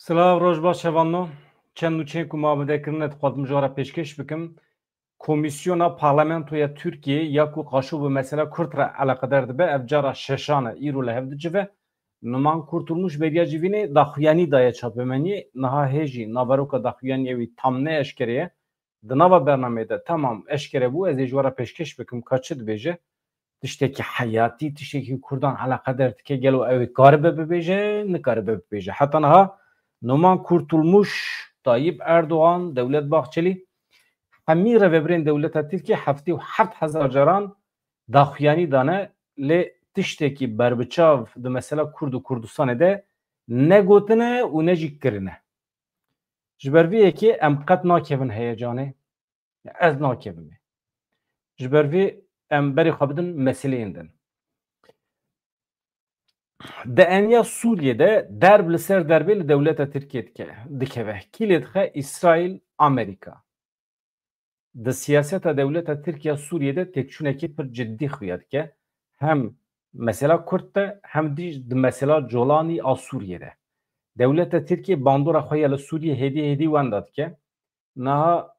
Silav roj baş evanno. Çend nûçeyên ku ma bidekirin et xwazim jara pêşkêş bikim. Komisyona Parlamentoya Türkiye ya ku qaşû bi mesela Kurd re eleqedar dibe ev cara şeşan e îro li hev dicive. Numan Kurtulmuş Bediya Civînê daxuyanî daye çapemeniyê niha hêjî naveroka daxuyaniyê wî tam ne eşkere ye. Di nava bernameyê de tamam eşkere bû ez ê ji we re pêşkêş bikim ka çi dibêje. Tiştekî heyatî tiştekî Kurdan eleqedar dike gelo ew ê karibe bibêje nikaribe bibêje. Heta niha Numan Kurtulmuş Tayyip Erdoğan Devlet Bahçeli hemî revebirên Dewleta Tirkiye heftê û heft hezar caran daxuyanî dane lê tiştekî berbiçav di mesela Kurd û Kurdistanê de negotine û ne jî kirine. Ji ber vê yekê em qet nakevin heyecanê. Ez nakevim. Ji ber vê em berê xwe bidin meseleyên din. Di enya Sûriyede derb li ser derbê li Dewleta Tirkiye dikeve. Kîlê dixe İsrail, Amerîka. Di siyaseta Dewleta Tirkiye Sûriyede têkçûnekî pir ciddî xuya dike. Hem mesela Kurd de hem di mesela Colanî a Sûriyede. Dewleta Tirkiye bandora xwe ya li Sûriye hêdî wenda dike. Niha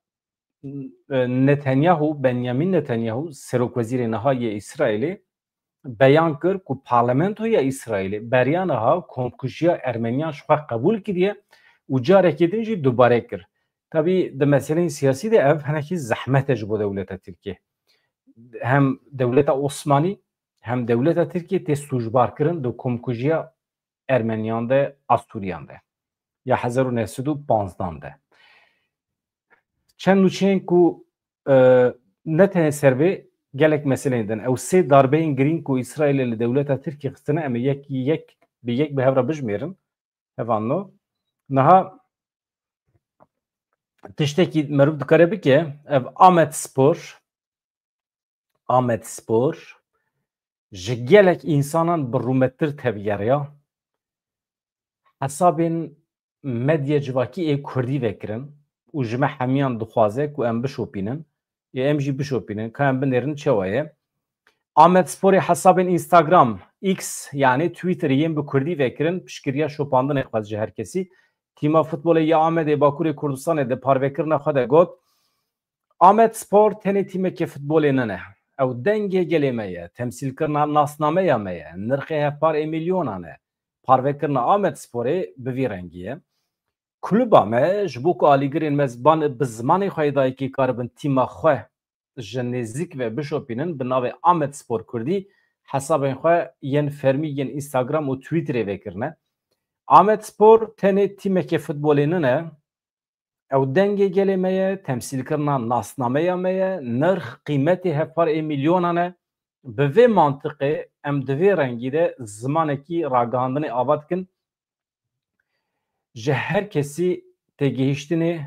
Netanyahu, Benyamin Netanyahu Serokwezîrê nihayê İsraîlê beyan kir ku Parlamentoya İsraîlê beriya niha komkujiya Ermeniyan ji xwe qebûl kiriye û carekê din jî dubare kir. Tabii di meseleyên siyasî de ev hinekî zehmet e ji bo Dewleta Tirkiye. Hem Dewleta Osmanî hem Dewleta Tirkiye tê sûjbarkirin di komkujiya Ermeniyan de a Sûriyan de ya 1915 de. Çend nûçeyên ku ne tenê ser vê gelek meseleyên din. Ew sê darbeyên girîng ku İsraîlê li Dewleta Tirkiye xistine em ê yek bi hev re bijimêrin. Hevanno. Niha tiştekî merûv dikare bike ev Amedspor ji gelek însanan bi rûmettir tevgeriya hesabên medya civakî ê Kurdî vekirin û ji me hemiyan dixwaze ku em bişopînin em jî bişopînin ka em binêrin çawa ye. Amedsporê hesabên Instagram, X yani Twitterê yên bi Kurdî vekirin piştgiriya şopandinê xwe ji herkesî. Tîma futbolê ya Amedê Bakurê Kurdistanê de parvekirina xwe de got Amedspor tenê tîmekê futbolê nine. Ew dengê gelê me ye, temsîlkirina nasnameya me ye, nirxê hevparê milyonan e. Parvekirina Amedsporê bi vî rengî ye. Kluba me ji bo ku alîgirên me bi zimanê xwe dayîkî karibin tîma xwe ji nêzik ve bişopînin bi navê Amedspor Kurdî hesabên xwe yên fermî yên Instagram û Twitterê vekirine. Amedspor tenê tîmekê futbolê nine. Ew dengê gelê me ye, temsîlkirina nasnameya me ye, nirx qîmetê hevparê milyonan e. Bi vê mantiqê em di vê rengî de zimanekî ragihandinê ava dikin ji her kesî têgihîştinê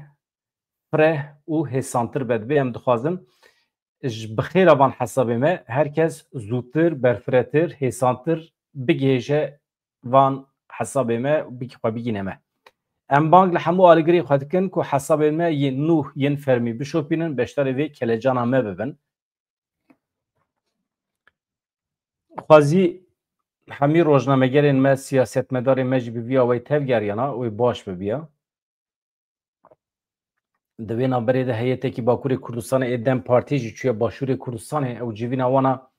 fireh û hêsantir be divê em dixwazin ji bi xêra van hesabê me herkes zûtir, berfirehtir, hêsantir bigihêje van hesabê me û xwe bigîne me. Em bang li hemû alîgirê xwe dikin ku hesabên me yên nû yên fermî bişopînin beşdarê vê kelecana me bibin. Xwazî hemî rojnamegerên me siyasetmedarên me jî bi vîya wê tevgeriyana wê baş bibiya. Di vê naberê de heyetekî Bakurê Kurdistanê ê Dem Partî jî çûye Başûrê Kurdistanê ew civîna wana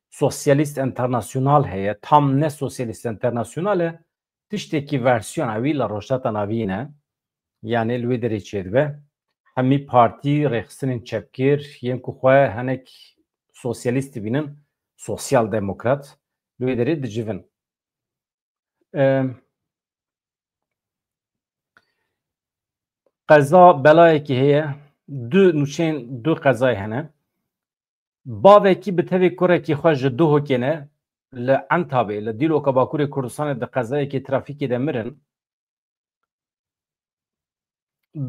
Sosyalîst Enternasyonal heye tam ne Sosyalîst Enternasyonal e tiştekî versiyona wî li rojhata navî ne yani li wê derê çêdibe hemî partî rêxistinên çepkêr yên ku xwe hinek sosyalîst dibînin sosyal demokrat li wê derê dicivin. Qeza belayekî heye du qezayê hene. Bavekî bi tevê kurekî xwe ji Duhokê ne li Entabê li Dîloka Bakurê Kurdistanê di qezayekî trafîkê de mirin.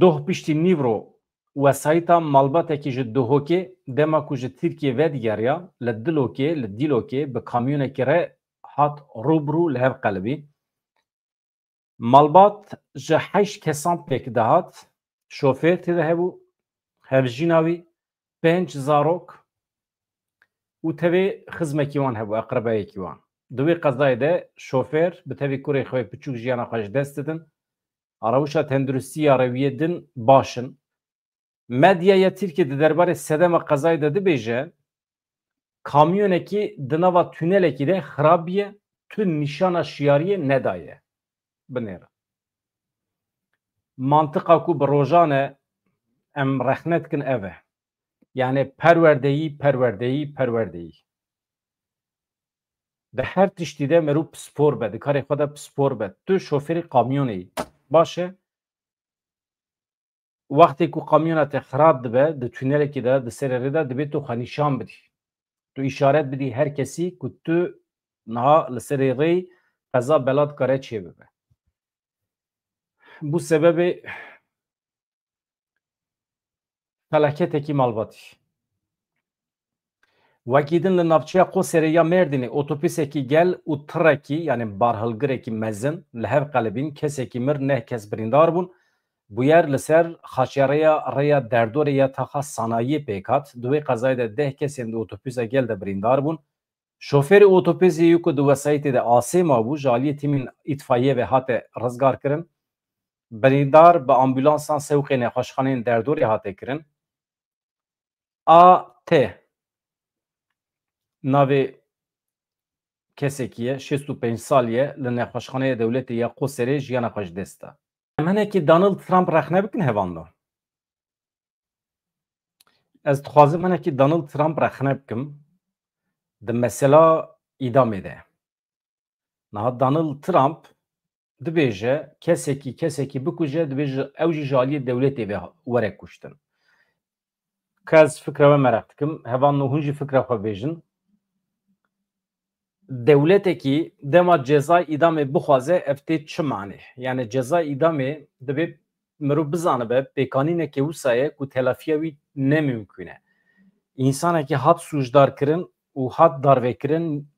Duh piştî nîvro wesayîta malbatekî ji Duhokê dema ku ji Tirkiye vedigeriya li Dîlokê bi kamyonekî re hat rûbirû li hev qelibî. Malbat ji 8 kesan pêk dihat. Şofêr tê de hebû, hevjîna wî, 5 zarok û tevê xizmekî wan hebû, eqrebeyekî wan. Di wê qezayê de şofêr bi tevê kurê xwe piçûk jiyana xwe ji dest didin. Arawişa tenduristiya reviyê din başin. Medyaya Tirkiye derbarê sedema qezayê de dibêje kamyonekî di nava tünelekî de xirabiye tu nîşana şiyariyê nedaye. Binêre. Mantıqa ku bi rojan e em rexne dikin ev e. Yani perwerdeyî. Di her tiştî de merû spor be, di karê xwe de spor be. Tu şoferî kamyonê yî. Baş e. Wextê ku kamyona te xirab dibe, di tünelekî de, di sererê de dibê tu xwe nîşan bidî. Tu îşaret bidî her kesî ku tu niha li serê rê qeza bela dikare çê bibe. Bu sebebê felaketekî malbatî. Wekî din li navçeya Qoserê ya Mêrdînê otopîsekî gel û tirekî yani barhilgirekî mezin li hev qelibîn kesekî mir neh kes birîndar bûn. Bûyer li ser xaçereya rêya derdorê ya taxa sanayiyê pêk hat. Di wê qezayê de 10 kesên di otopîsa gel de birîndar bûn. Şoferê otopîsê yû ku di wesayîtê de asê mabû ji aliyê tîmên îtfaiyê ve hate rizgar kirin. Birîndar bi ambûlansan sewqê nexweşxaneyên derdorê hate kirin. A.T. navê kesekî ye 65 sal ye li nexweşxaneya dewletê ya Qoserê jiyana xwe ji dest da. Em hinekî Donald Trump rexne bikin hevan da. Ez dixwazim hinekî Donald Trump rexne bikim di mesela îdamê de. Niha Donald Trump dibêje kesekî bikuje dibêje ew jî ji aliyê dewletê ve were kuştin. Ez fikra we merak dikim. Hevan hûn jî fikra xwe bêjin. Dewletekî dema cezayê îdamê bixwaze ev tê çi manê? Yani cezayê îdamê divê mirov bizanibe pêkanînekê wisa ye ku telafiya wî nemimkün e. İnsanekî hat sûcdar kirin û hat darvekirin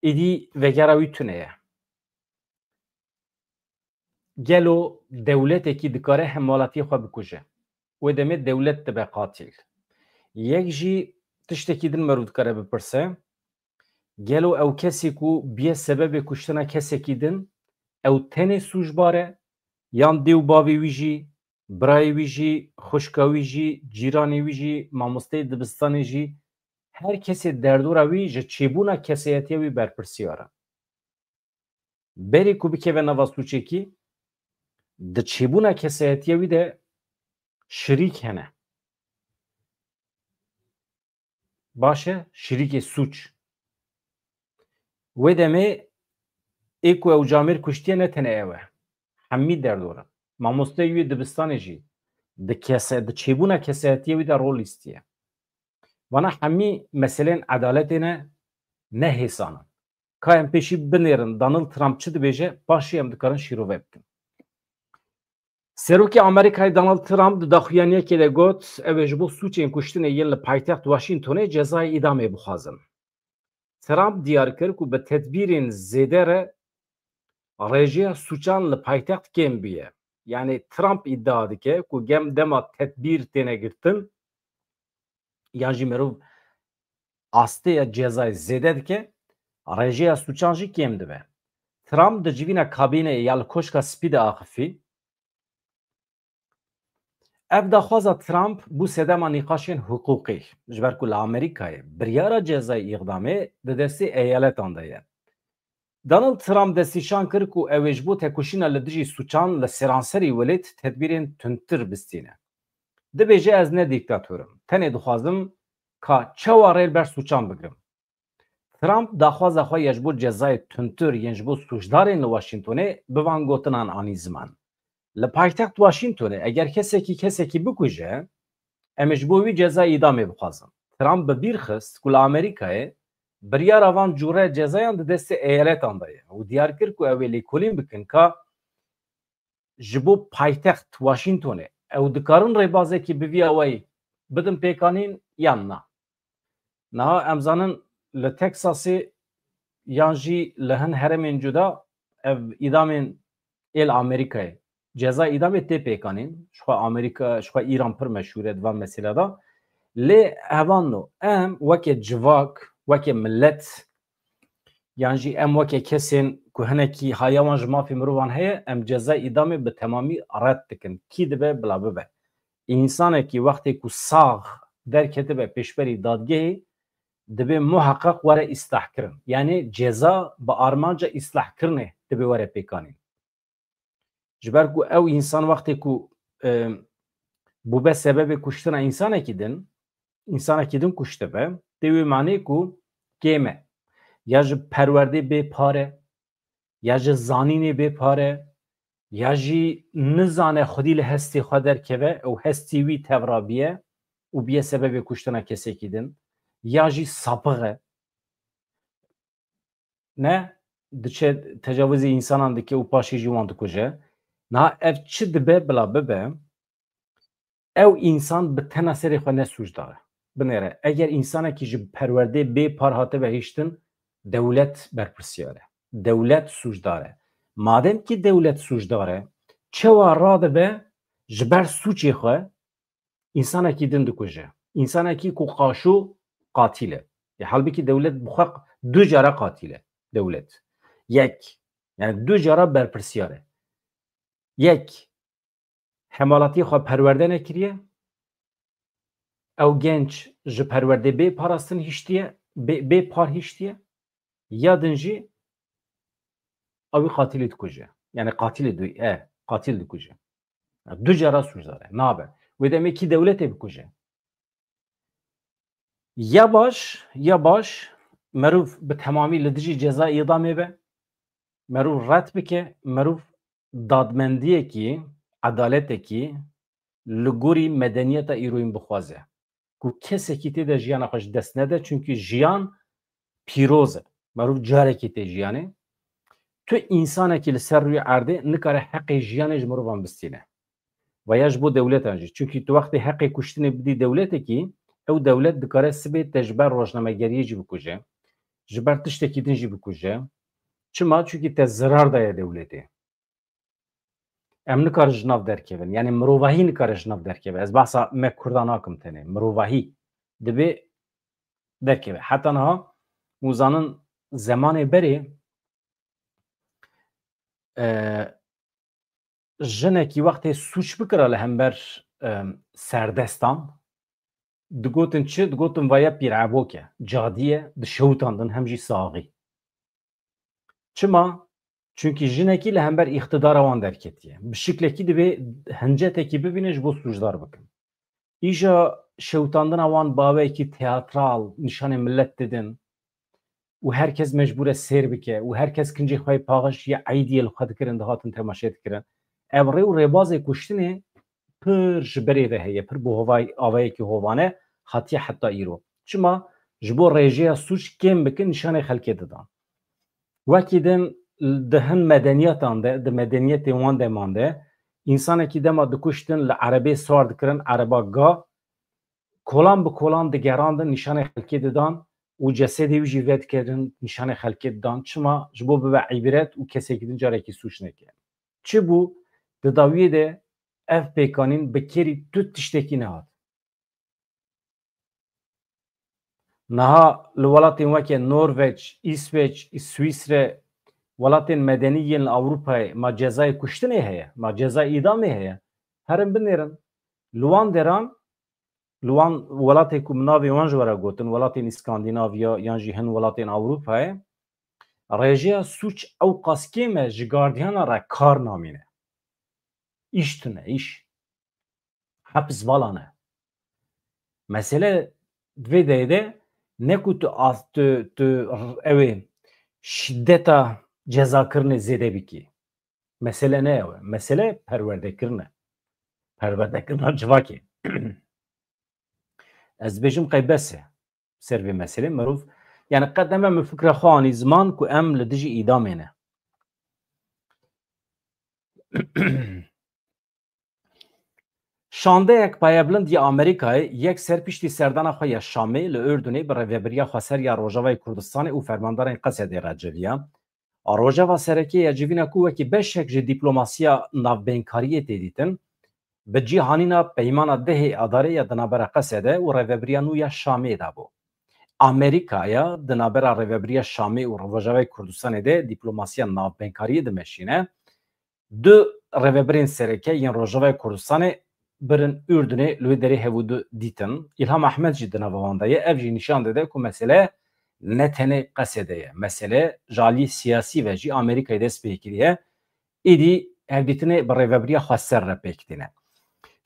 êdî vegera wî tune ye. Gelo dewletekî dikare hemalatiyê xwe bikuje. Wê demê dewlet dibe qatil. Yek jî tiştekî din merû dikare bipirse gelo ew kesî ku biye sebebê kuştina kesekî din ew tenê sûcbar e yan dê û bavê wî jî, birayê wî jî, xuşka wî jî, cîranê wî jî, mamosteyê dibistanê jî her kesê derdora wî ji çêbûna keseyetiya wî berpirsiyar e. Berê ku bikeve nava sûçekî di çêbûna keseyetiya wî de şirîk hene. Baş e şirîkê sûç. Wê demê ê ku ew camêr kuştiye ne tene ew e. Hemî derdora. Mamosteyê wî dibistanê jî di çêbûna keseyetiya wî de rol lîstiye. Vana hemî meselên edaletê ne hêsanin. Ka em pêşî binêrin Donald Trump çi dibêje paşî em dikarin şîrove bikin. Serokê Amerîkayê Donald Trump di daxuyaniyekê de got ew ê ji bo sûçên kuştinê yên li paytext Washingtonê cezayê îdamê bixwazin. Trump diyar kir ku bi tedbîrên zêde re rêjeya sûçan li paytext kêm bûye. Yani Trump iddia dike ku gem dema tedbîr têne girtin yan jî merov astêya cezayê zêde dike rêjeya sûçan jî kêm dibe. Trump di civîna kabîneyê ya li koşka spî de axifî. Ev daxwaza Trump bû sedema nîqaşên hukûqî ji ber ku li Amerîkayê biryara cezayê îqdamê di destê eyaletan de ye. Donald Trump destîşan kir ku ew ê ji bo têkoşîna li dijî sûçan li seranserî welêt tedbîrên tundtir bistîne. Dibêje ez ne dîktatorim. Tenê dixwazim ka çawa rê ber sûçan bigirim. Trump daxwaza xwe ye ji bo cezayê tundtir yên ji bo sûcdarên li Washingtonê bi van gotinan anî ziman. Li paytext Washingtonê eger kesekî bikuje em ê ji bo wî cezayê îdamê bixwazin. Trump bi bîr xist ku li Amerîkayê biryara van cûre cezayan di destê eyaletan de ye û diyar kir ku ew ê lêkolîn bikin ka ji bo paytext Washingtonê ew dikarin rêbazekî bi vîya wê bidin pêkanîn yan na. Niha em zanin li Texasê yan jî li hin heremên cuda ev îdamên êl Amerîkayê cezayê îdamê tê pêkanîn ji xwe Amerîka ji xwe İran pir meşhûr e di van mesela da lê hevan em weke civak weke millet yan jî em weke kesên که هنکی هایوان جمافی مروان هیا ام جزای ادامه به تمامی رد دکن کی دبه بلا ببه انسانه که وقتی که ساغ در کتبه پیشبری دادگاهی دبه محقق وره اصلاح کرن یعنی جزا با آرمانجا اصلاح کرنه دبه وره پیکانین جبر که او انسان وقتی که بو به سبب کشتن انسانه کدن کشته به دوی معنی که گیمه یا جه پرورده به پاره یا جه زانینه به پاره یا جه نزانه خودی لحستی خود در که او هستی وی تورابیه و بیه سبب کشتن کسی کدن یا جه سابقه نه دچه تجاوزی انسانان دکه او پاشی جوان دکجه نه اف چه دبه بلا ببه او انسان به تنه سری خود نسوش داره بنره اگر انسان که جه پرورده به پار هاته بهشتن دولت برپرسیاره دولت سوش داره مادم که دولت سوش داره چه راده به جبر سوچی خواه انسان که دن دکجه انسان که قاشو قاتله یه حال که دولت بخواه دو جاره قاتله دولت یک یعنی دو جاره برپرسیاره یک حمالاتی خواه پرورده نکریه او گنج جه پرورده به پاراستن هشتیه به پار هشتیه یا دنجی اوی قاتل دکجه یعنی قاتل دکجه دو جرا سوش داره نابه و دمی کی دولت بکجه یا باش مروف به تمامی لدجی جزا اعدامه به مروف رد بکه مروف دادمندیه کی عدالت کی لگوری مدنیت ایروین بخوازه که کسی که تیده جیان خوش دست نده چونکه جیان پیروزه مروف جاره که تیده جیانه تو انسانه که لسر روی عرده نکاره حق جیانش مروفان بستینه و یاش بو دولت انجی چونکه تو وقتی حق کشتن بدی دولت کی او دولت دکاره سبی تجبر روشنامه گریه جی بکجه جبر تشتکی دن جی بکجه چما چونکه تا ضرر دایه دولته ام نکار جناب درکبن یعنی مروواهی نکار جناب درکبن از بحثا مکردان آکم تنه مروواهی دبی درکبن حتی نها موزانن زمان بری جنه کی وقتی سوچ بکره لهمبر سردستان دگوتن چه دگوتن ویا پیرعبوکه جادیه دشوتان دن همجی ساقی چما چونکی جنکی لهمبر اقتدار وان درکتیه به شکل کی دبی هنجته کی ببینش بو سوجدار بکن ایجا شوتاندن وان باوی کی تئاترال نشان ملت ددن و herkes mecbure سیر بکه و herkes کنجی خواه پاغش یه عیدی الخواد کرن دهاتن تماشید کرن ابره و رباز کشتنه پر جبری ده هیه پر بو هوای آوایی که هوانه خطیه حتی ایرو چما جبو ریجه سوچ کم بکن نشان خلقه دادن وکی دن دهن مدنیتان ده مدنیت وان ده مانده انسانه که دما دکشتن لعربی سوار دکرن عربا گا کلان به کلان دگراندن نشان خلقه دادن و جسدی ویجی وید کردن نشان خلقه دادن چما جبو به عبرت و کسی که دن جاره که سوچ نکن چه بو داویه ده اف پیکانین بکری تو تشتکی نهاد نها لولاتین وکه نروژ، اسویچ، سوئیسره ولاتین مدنیین اروپای ما جزای کشتنه هیا ما جزای اعدامه هیا هرم بنیرن لوان دران لوان ولاتی که مناوی وانج ورا گوتن ولاتین اسکاندیناویا یانجی هن ولاتین اروپای رژیا سوچ او قاسکیمه جگاردیانا را کار نامینه ایشتونه ایش حبس بالانه مسئله دوی دیده نکو تو اوه شدتا جزا کرنه زیده بکی مسئله نه اوه مسئله پرورده کرنه جواکی از بجم قیبسه سر به مسئله مروف یعنی قدمه من فکر خوانی زمان که ام لدجی ایدامه نه شانده یک پایبلند یا امریکای یک سرپیشتی سردان خواه شامی لأردنی برای وبریا خسر یا روجاوی کردستان او فرماندار این قصد رجویا روجاوا سرکی یا جوینا کوه که بشک جه دیپلوماسیا نافبینکاریه تیدیتن به جیهانینا پیمان ده اداره یا دنابر قصده و وبریا نو یا شامی دا بو Amerikaya di navbera Rêveberiya Şamê û Rojavayê Kurdistanê de dîplomasiya navbenkariyê dimeşîne. Du rêveberên sereke yên Rojavayê Kurdistanê birin Ürdünê li wê derê hevû dîtin. İlham Ahmed jî di nava wan de ye. Ev jî nîşan dide ku mesele ne tenê qesedê ye. Mesele ji aliyê siyasî ve jî Amerîkayê dest pê kiriye. Êdî hevdîtinê bi rêveberiya Xweser re pêk tîne.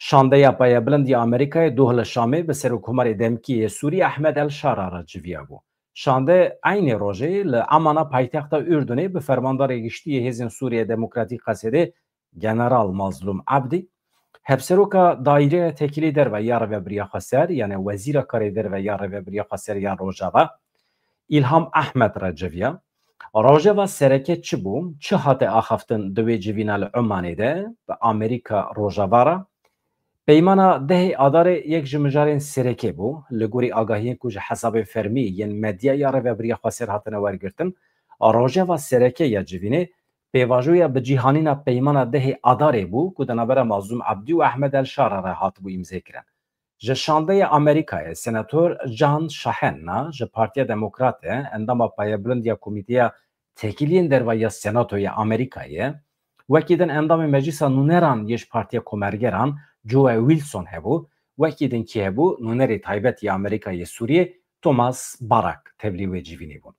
Şandeya Payabilind ya Amerikayê doh li Şamê bi Serokkomarê Demkiyê Sûrî Ahmed El-Şara re civiya bû. Şande aynı rojê li Amana paytexta Ürdünê bi fermandarê giştî Hêzên Sûriye Demokratîk Qesedê General Mazlum Abdî, hevseroka Daîreya Tekilî derve ya Rêveberiya Xweser yani Wezîra Karê derve ya Rêveberiya Xweser ya Rojava İlham Ahmed re civiya. Rojava sereke çi bû? Çi hate axaftin di wê civîna li Omanê de bi Amerîka Rojava re? Peymana dehê adarê yek ji mijarên sereke bû li gorî agahiyên ku ji hesabê fermî yên medyaya Rêveberiya Xweser hatine wergirtin. Rojava sereke ya civînê pêvajoya bi cîhanîna peymana dehê adarê bû ku di navbera Mazlum Abdî û Ahmed El-Şara re hatibû îmzêkirin. Ji şandeya Amerîkayê Senator Can Şahenna ji Partiya Demokratê endama Payabilind ya Komîteya Tekiliyên derve ya Senatoya Amerîkayê wekî din endamê Meclîsa Nûneran yê ji Partiya Komergeran Joe Wilson hebû, wekî din kî hebû nûnerê taybet ya Amerîkayê Sûriyê Thomas Barak tevlî wê civînê bûn.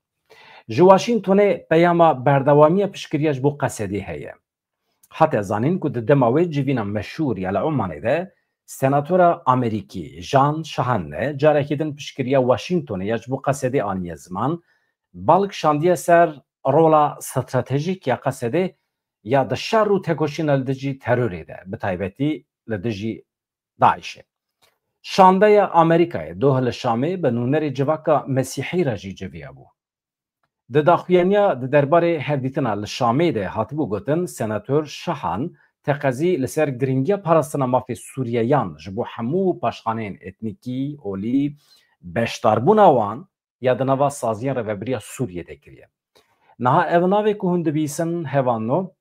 Ji Washingtonê peyama berdewamiya piştgiriya ji bo Qesedê heye. Hate zanîn ku di dema wê civîna meşhûr ya li Omanê de Senatora Amerîkî Jan Şahenle carekî din piştgiriya Washingtonê ya ji bo Qesedê aniye ziman, balk şandiye ser rola stratejîk ya Qesedê ya di şer û tekoşîna li dijî terorê de bi taybetî li dijî Daişê. Şandeya Amerîkayê doh li Şamê bi nûnerê civaka Mesîhî re jî civiya bû. Di daxuyaniya di derbarê hevdîtina li Şamê de hatibû gotin Senator Şahan teqezî li ser giringiya parastina mafê Sûriyeyan ji bo hemû paşxaneyên etnîkî, olî, beşdarbûna wan ya di nava saziyên Rêveberiya Sûriyê de kiriye. Niha ev navê ku hûn dibîsin hevano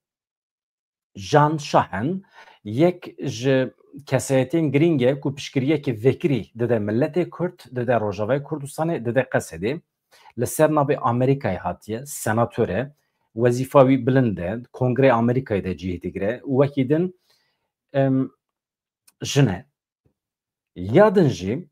Jan Şahen yek ji kesayetên giring e ku piştgiriyekê vekirî dide milletê Kurd, dide Rojavayê Kurdistanê, dide Qesedê li ser navê Amerîkayê hatiye senatore wezîfa wî bilind e Kongrê Amerîkayê de cih digire wekî din jin e. Ya din jî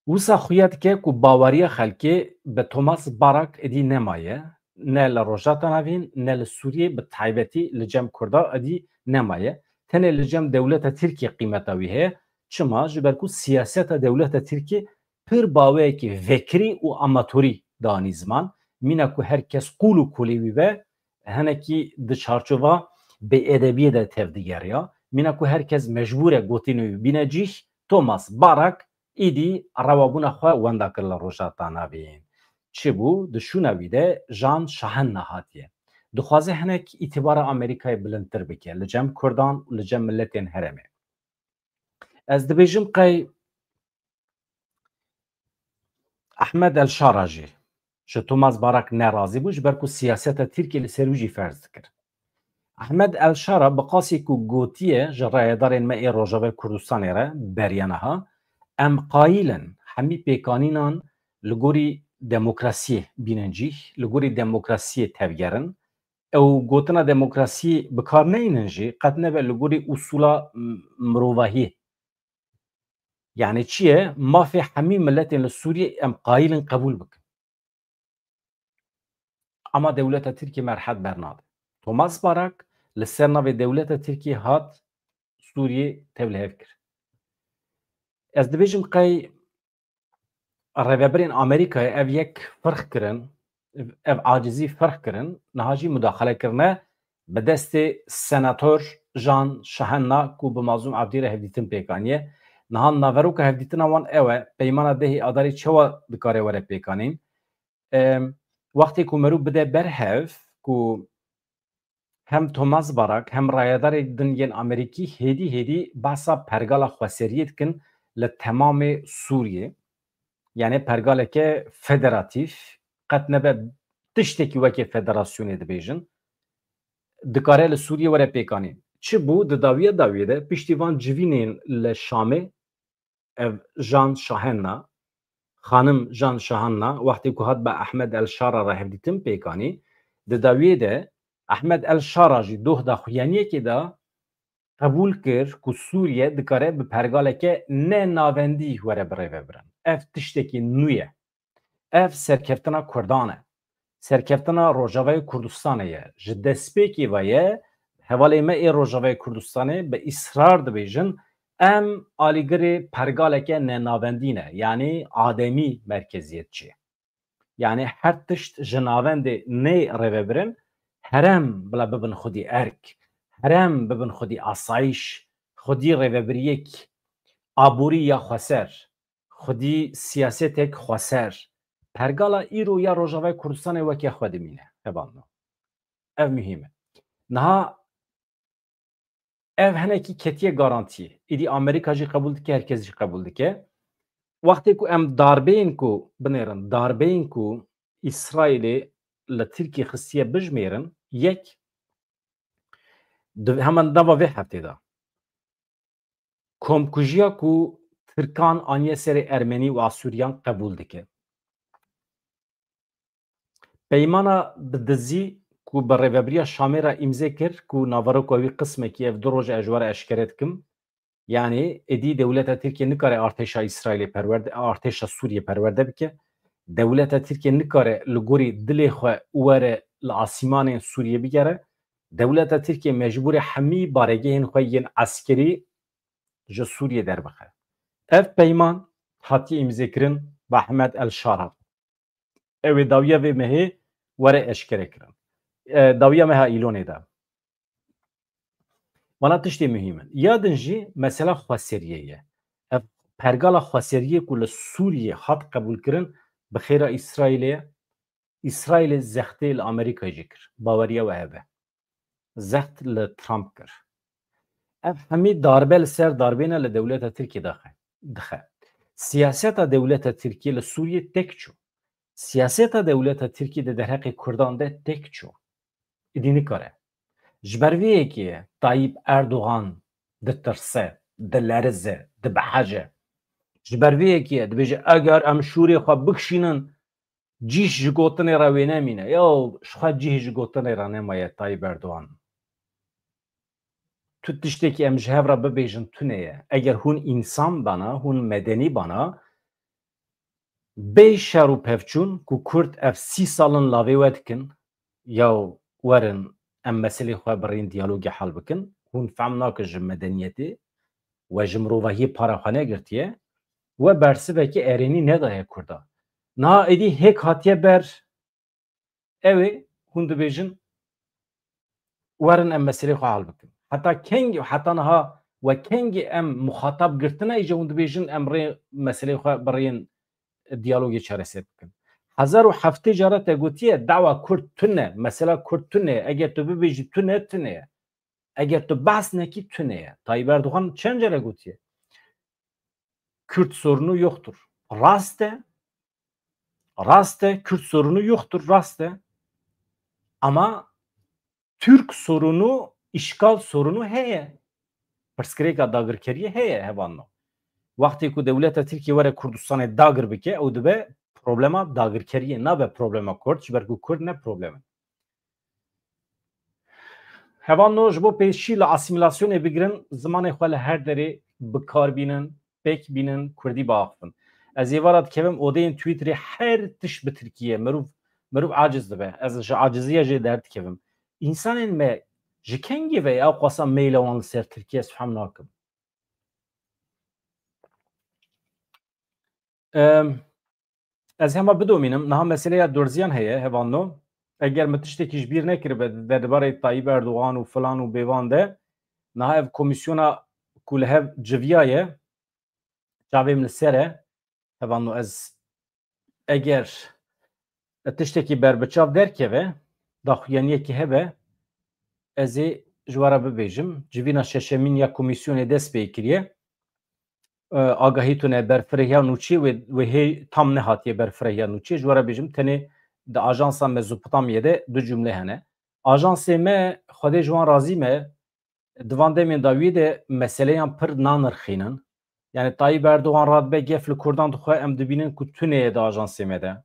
wisa xuya dike ku baweriya xelkê bi Thomas Barak êdî nemaye ne li Rojata navîn ne li Sûriyê bi taybetî li cem Kurda êdî nemaye. Tenê li cem dewleta Tirkiye qîmeta wî heye. Çima ji ber ku siyaseta dewleta Tirkiye pir baweyekî vekirî û amatûrî danî ziman. Mîna ku herkes qûl û kulî wî be hinekî di çarçova bêedebiyê de tev digeriya. Mîna ku herkes mecbûr e gotînê wî bîne cih Thomas Barak êdî rewabûna xwe wenda kir li Rojata navîn. Çi bû? Di şûna wî de Jan Şahenna hatiye. Dixwaze hinek îtibara Amerîkayê bilindtir bike li cem Kurdan û li cem milletên herêmê. Ez dibêjim qey Ahmed El-Şara jî ji Thomas Barak nerazî bû ji ber ku siyaseta Tirkiye li ser wî jî ferz dikir. Ahmed El-Şara bi qasî ku gotiye ji rayedarên me ê Rojavayê Kurdistanê re beriya niha em qayîlin hemî pêkanînan li gorî demokrasiyê bînin cih, li gorî demokrasiyê tevgerin. Ew gotina demokrasiyê bikar neynin jî qet nebe li gorî usûla mirovahiyê. Yani çi ye? Mafê hemî milletên li Sûriyê em qayîlin qebûl bikin. Ama dewleta Tirkiye merhet bernade. Thomas Barak li ser navê dewleta Tirkiye hat Sûriyê tev li hev kir. Ez dibêjim qey rêveberên Amerîkayê ev yek firx kirin, ev acizî firx kirin, niha jî mudaxelekirine bi destê Senator Jan Şahenna ku bi Mazlum Abdî re hevdîtin pêkaniye. Niha naveroka hevdîtina wan ew e peymana dehê adarê çawa dikare were pêkanîn. Wextê ku merû bide berhev ku hem Thomas Barak hem rayedarê din yên Amerîkî hêdî hêdî behsa pergala xweseriyê dikin li temamê Sûriyê. Yani pergaleke federatîf qet nebe tiştekî wekî federasyonê dibêjin dikare li Sûriyê were pêkanîn. Çi bû? Di dawiya dawiyê de piştî van civînên li Şamê ev Jan Şahenna خانم جان شاهاننا وقتی که هات به احمد الشارا را هفدیتم پیکانی د داویه ده احمد الشارا جی دوه دا خویانیه که دا قبول کرد که سوریه دکاره به پرگاله که نه ناوندی وره برای برن اف تشتکی نویه اف سرکفتنا کردانه سرکفتنا روجاوی کردستانه یه جدسپیکی ویه حوالی ما ای روجاوی کردستانه به اصرار دبیجن ام آلیگری پرگاله که نه ناوندینه یعنی آدمی مرکزیت چیه یعنی هر تشت جناوند نه روبرن هرم بلا ببن خودی ارک هرم ببن خودی آسایش خودی روبریک آبوری یا خسر خودی سیاستک خسر پرگالا ایرو یا روجاوی کردستان وکی خودی مینه هبانو اف مهمه نه ev henekî ketiye garantiye. İdî Amerika jî qebûl dike, herkes jî qebûl dike. Wextê ku em darbeyên ku binêrin, darbeyên ku İsraîlê li Tirkiye xistiye bijimêrin, yek hemen nava vê heftê de komkujiya ku Tirkan aniye serê Ermenî û Asûriyan qebûl dike. Peymana bi dizî ku bi rêveberiya Şamê re îmzê kir ku naveroka wî qismekî ev du roja ez ji were eşkere dikim. Yani êdî dewleta Tirkiye nikare artêşa İsraîlê perwerde artêşa Sûriye perwerde bike. Dewleta Tirkiye nikare li gorî dilê xwe were li asîmanên Sûriye bigere. Dewleta Tirkiye mecbûr e hemî baregehên xwe yên eskerî ji Sûriye derbixe. Ev peyman hatiye îmzêkirin bi Ahmed el-Şara. Ew ê dawiya vê mehê were eşkere kirin. Dawiya meha îlonê de. Bana tiştê mühim in. Yadin jî mesela xweseriyê ye. Ev pergala xweseriyê ku li Sûriyê hat qebûl kirin bi xêra İsraîlê ye. İsraîlê zextê li Amerîkayê jî kir. Baweriya we hebe. Zext li Trump kir. Ev hemî darbe li ser darbêne li dewleta Tirkiye dixe. Siyaseta dewleta Tirkiye li Sûriyê tek çû. Siyaseta dewleta Tirkiye di derheqê Kurdan de tek çû. Îdî nikare. Ji ber vê yekê Tayyip Erdogan ditirse, dilerize, dibehece. Ji ber vê yekê dibêje eger em şûrê xwe bikişînin cîş ji gotinê re wê nemîne. Yo ji xwe cîh ji gotinê re nemaye Tayyip Erdogan. Tu tiştekî em ji hev re bibêjin tune ye. Eger hûn însan bana, hûn medenî bana bê şer û pevçûn ku Kurd ev 30 salin lavê we dikin ya werin em meselê xwe birîn diyalogê hel bikin hûn fehm nakin ji medeniyetê we ji mirovahiyê para xwe negirtiye we bersivekî erênî nedaye Kurda. Niha êdî hêk hatiye ber ew ê hûn dibêjin werin em meselê xwe hel bikin. Heta kengî heta niha we kengî em muxatab girtine îje hûn dibêjin em rê meselê xwe birîn diyalogê çareser bikin. 1007 jara te gotiye dawa Kurd tune, mesela Kurd tune, eger tu bibêjî tune tune. Eger tu behs nekî tune ye. Tayyip Erdogan çend jara gotiye? Kürt sorunu yoktur. Rast e. Rast e, Kürt sorunu yoktur, rast e. Ama Türk sorunu, işgal sorunu heye. Pirsgirêka dagirkeriye heye hevanno. Vaxtê ku dewleta Tirkiye were Kurdistanê dagir bike, ew dibe problema dagirkeriyê nabe problema Kurd ji ber ku Kurd ne problem. Hevanno ji bo pêşî li asîmîlasyonê bigirin zimanê xwe li her derê bikarbînin, pêk bînin, Kurdî biaxivin. Ez ê vara dikevim odeyên Twitterê her tiş bi Tirkiye mirov aciz dibe. Ez ji aciziya jê derdikevim. İnsanên me ji kengî ve ew xwesa meyla wan li ser Tirkiye ez fehm nakim. Ez hema bidomînim niha meseleya dorziyan heye hevanno. Eger me tiştekî ji bîr nekiribe derbarê Tayyip Erdogan û filan û bêvan de niha ev komîsyona ku li hev civiyaye çavêm li ser e hevanno ez eger tiştekî berbiçav derkeve daxuyaniyekî hebe ez ê ji were bibêjim civîna şeşemîn ya komîsyonê dest pê kiriye agahî tune berfirêya nûçî wê hê tam nehatiye berfirêya nûçî ji were bêjim tenê di ajansa Mezopotamyê de du cümle hene. Ajansê me xwedê ji wan razî me di van demên dawiyê de meseleyan pir nanirxînin. Yani Tayyip Erdoğan radbe gefli Kurdan dixwe em dibînin ku tuneyê de ajansê me de.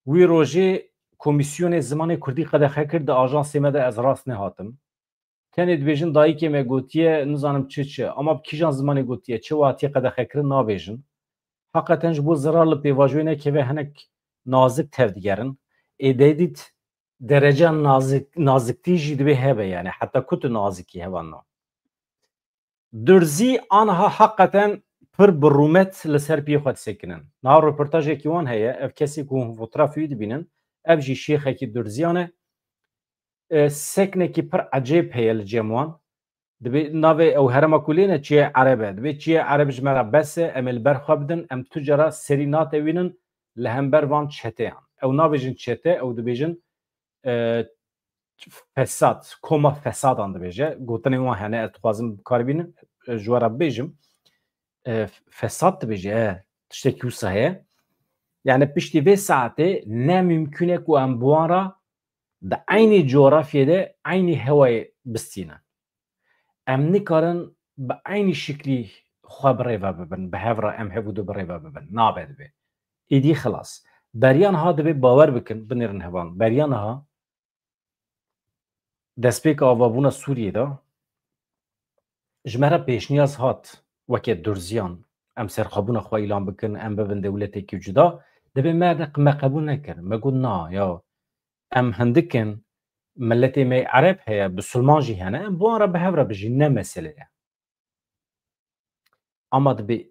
Wî rojê komisyonê zimanê Kurdî qedexe kir di ajansê me de ez rast nehatim. Tenê dibêjin dayîkê me gotiye nizanim çi ama kîjan zimanê gotiye çi hatiye qedexekirin nabêjin. Hakikaten ji bo zirar li pêvajoyê nekeve hinek nazik tev digerin. Êdê dît derece naziktî jî divê hebe yani heta ku tu nazikî hevan na. Durzî anha hakikaten pir bi rûmet li ser piyê xwe disekinin. Niha röportajekî wan heye ev kesî ku hûn fotoğrafî dibînin ev jî şêxekî Durziyan e. Seknekî pir ecêb heye li cem wan. Dibê navê ew herema kulê ne çiyê Ereb e. Dibê çiyê Ereb ji me re bes e em ê li ber xwe bidin em tu cara serî natewînin li hember van çeteyan. Ew nabêjin çete ew dibêjin fesat, koma fesadan dibêje. Gotinên wan hene ez dixwazim bikaribînim ji we re bibêjim. Fesat dibêje tiştekî wisa heye. Yani piştî vê saetê ne mümkün e ku em bi wan re di aynî coğrafyê de aynî hewayê bistînin. Em nikarin bi aynî şeklî xwe birêve bibin, bi hev re em hevû dû birêve bibin. Nabe dibe. Êdî xilas. Beriyan ha dibe bawer bikin binêrin hevan. Beriyan ha destpêka avabûna Sûriyê de ji me re pêşniyaz hat weke Durziyan em serxwebûna xwe îlan bikin em bibin dewletekî cuda dibe me qebûl nekirin. Me got na ya em hindikin milletê me Ereb heye bi Sulman jî hene em bi wan re bi hev re bijîn ne mesele ye. Ama dibe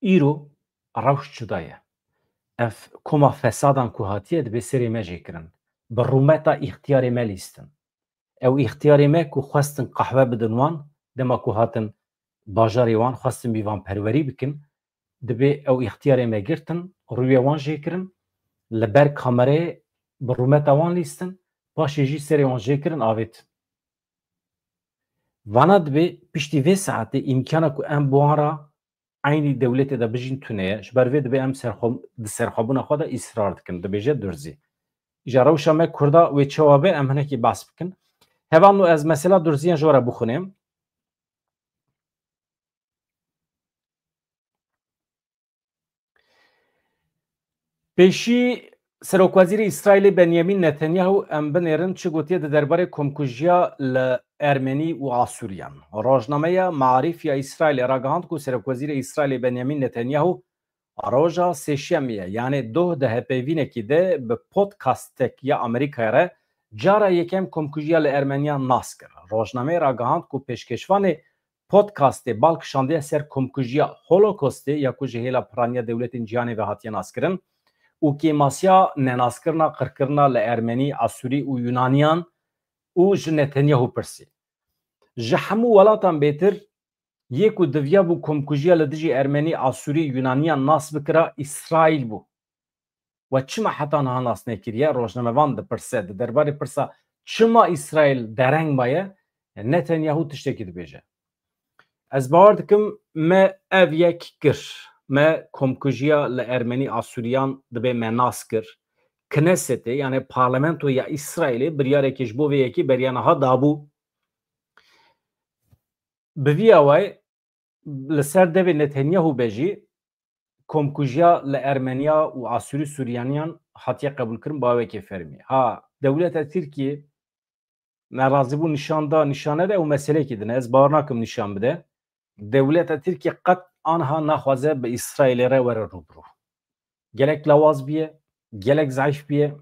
îro rewş cuda ye. Ev koma fesadan ku hatiye dibe serê me jê kirin. Bi rûmeta îxtiyarê me lîstin. Ew îxtiyarê me ku xwestin qehwe bidin wan dema ku hatin bajarê wan xwestin mîvan perwerî bikin dibe ew îxtiyarê me girtin rûyê wan jê kirin li ber kamereyê bi rûmeta wan lîstin paşê jî serê wan jê kirin avêt. Vana dibe piştî vê saetê îmkana ku em bi wan re aynî dewletê de bijîn tuneye ji ber vê dibe em di serxwebûna xwe de îsrar dikin dibêje Durzî. Ji rewşa me Kurda wê çawa be em hinekî behs bikin. Hevan û ez mesela Durziyan ji we re bixwînim. Pêşî Serokwezîrê İsraîlê Benyamin Netanyahu em binêrin çi gotiye di derbarê komkujiya li Ermenî û Asûriyan. Rojnameya Maarîf ya İsraîlê ragihand ku Serokwezîrê İsraîlê Benyamin Netanyahu roja sêşemê yani doh di hepêvînekî de bi podcastekiya Amerîkaya re cara yekem komkujiya li Ermeniyan nas kir. Rojnameyê ragihand ku pêşkeşvanê podcastê balkişandiye ser komkujiya Holokostê ya ku ji hêla piraniya dewletên cihanê ve hatiye naskirin û kêmasiya nenaskirina qirkirina li Ermenî, Asûrî û Yunaniyan û ji Netanyahu pirsî. Ji hemû welatan bêtir yê ku diviya bû komkujiya li dijî Ermenî, Asûrî, Yunaniyan nas bikira İsraîl bû. We çima heta niha nas nekiriye rojnamevan dipirse di derbarê pirsa çima İsraîl dereng maye Netanyahu tiştekî dibêje. Ez bawer dikim me ev yek kir. Me komkujiya li Ermenî Asûriyan dibe me nas kir. Knesetê yani parlamentoya İsraîlê biryarekî ji bo vê yekî beriya niha dabû. Bi vîya we li ser devê Netanyahu bejî komkujiya li Ermeniya û Asûrî Sûriyaniyan hatiye qebûlkirin bawekê fermî. Ha dewleta Tirkiye me razî bû nîşan da nîşane de ew meselekî din. Ez bawer nakim nîşan bide. Dewleta Tirkiye qet anha naxwaze bi İsraîlê re were rûbirû. Gelek lawaz biye, gelek zayıf biye.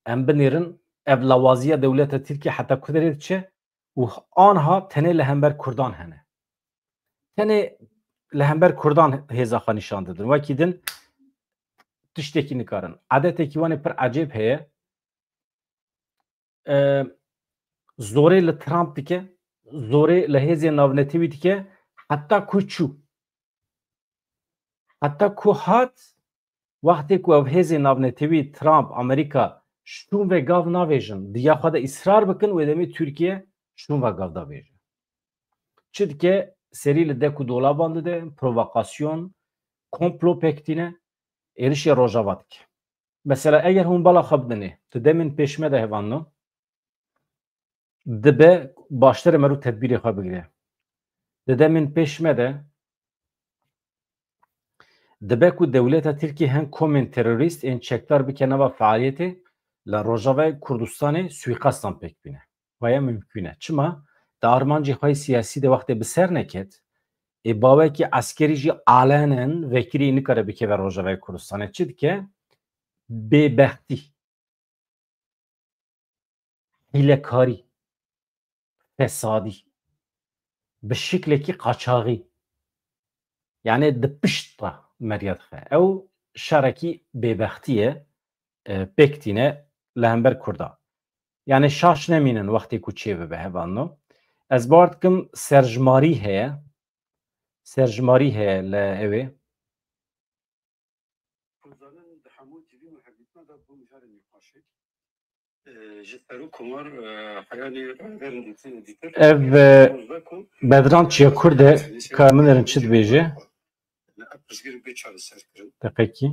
Em binêrin ev lawaziya dewleta Tirkiye heta ku derê diçe û anha tenê li hember Kurdan hene. Tenê li hember Kurdan hêza xwe nîşan didin. Wekî din tiştekî nikarin. Adetekî wan ê pir ecêb heye. Zorê li Trump dike, zorê li hêzên navnetewî dike heta ku çû. Heta ku hat wextê ku ev hêzên navnetewî Trump, Amerîka şûn ve gav navêjin, diya xwe de îsrar bikin wê demê Tirkiye şûn ve gav davêje. Çi dike serî li dek û dolaban dide, provokasyon, komplo pektîne, êrişê rojava dike. Mesela eger hûn bala xwe bidinê, tu demên pêşme de hevanno, dibe başterê me rû tedbîrê xwe bigire. Dede min peşme de dibe ku devleta Tirkiye hen komên terorîst ên çekdar bike nava faaliyetê li Rojavayê Kurdistanê suîqastan pêk bîne. Waya mümkün e. Çima di armancê xwe siyasî de wextê bi ser neket, bawekî eskerî jî alenen vekirî nikare bikeve Rojavayê Kurdistanê. Çi dike? Bêbextî, hîlekarî, fesadî, bi şiklekî qaçaxî. Yani di pişta meriya dixe. Ew şerekî bêbextî ye pêk tîne li hember Kurda. Yani şaş nemînin wextê ku çê bibe hevano. Ez bar dikim serjmarî heye. Serjmarî heye li evê. Kurdanın di hemû civî û hevîtna da bû mijarê nîqaşê. Ji serok komar heyanê verin dîtir. Ev Bedran çiya Kurd e ka min erin çi dibêje? Pirsgirê bê çareserkirin. Peki.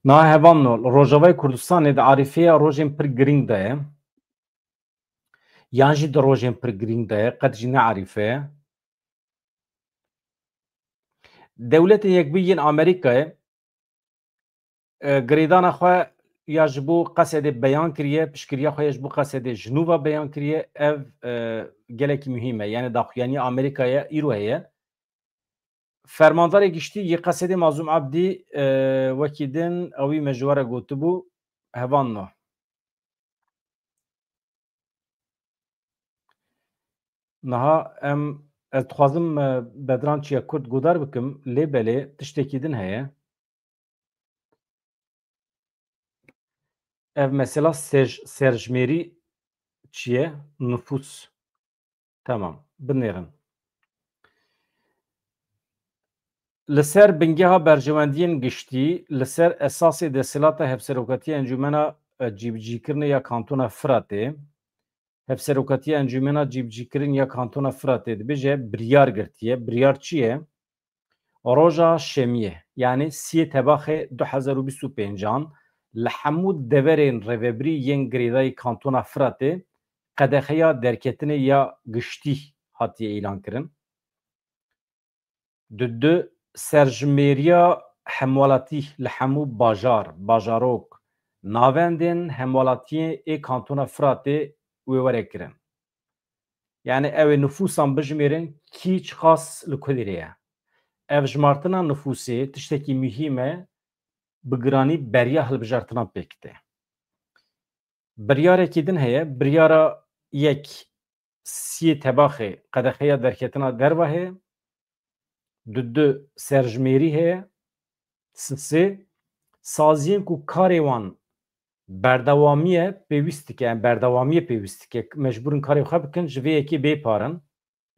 Na hevano Rojavayê Kurdistanê di arîfeya rojên pir giring de ye. Yan jî di rojên pir giring de ye, qet jî ne arîfe ye. Dewletên Yekbûyî yên Amerîkayê girêdana xwe ya ji bo Qesedê beyan kiriye, piştgiriya xwe ya ji bo Qesedê Jinûva beyan kiriye. Ev gelekî mühîm e. Yani daxuyaniya Amerîkaya îro heye. Fermandarê giştî yê Qesedê Mazlûm Ebdî wekî din ew me ji we re gotibû hevano. Niha ez dixwazim Bedran çiya Kurd godar bikim lê belê tiştekî din heye. Ev mesela serjmerî çi ye? Nüfus. Tamam. Binêrin. Li ser bingeha berjewendiyên giştî li ser esasê desthilata Hevserokatiya Encûmena Cîbicîkirinê ya Kantona Firatê, Hevserokatiya Encûmena Cîbicîkirin ya Kantona Firatê dibêje biryar girtiye. Biryar çi ye? Roja şemiyê yani siyê tebaxê 2025 li hemû deverên rêvebirî yên girêdayî Kantona Firatê qedexeya derketinê ya giştî hatiye îlan kirin. Du serjmêriya hemwalatî li hemû bajarok navendên hemwalatiyê ê Kantona Firatê wê were kirin. Yani ew ê nüfusan bijimêrin kî çiqas li Kudêrê ye. Ev jmartina nüfusê tiştekî mühîm e bi giranî beriya hilbijartina pêk de. Biryarekî din heye, biryara yek siyê tebaxê qedexeya derketina derve heye. Du serjmêrî heye. Sê saziyên ku karê wan berdewamiye pêwîst dike, yani berdewamiye pêwîst dike, mecbûrin karê xwe bikin ji vê yekê bêparin,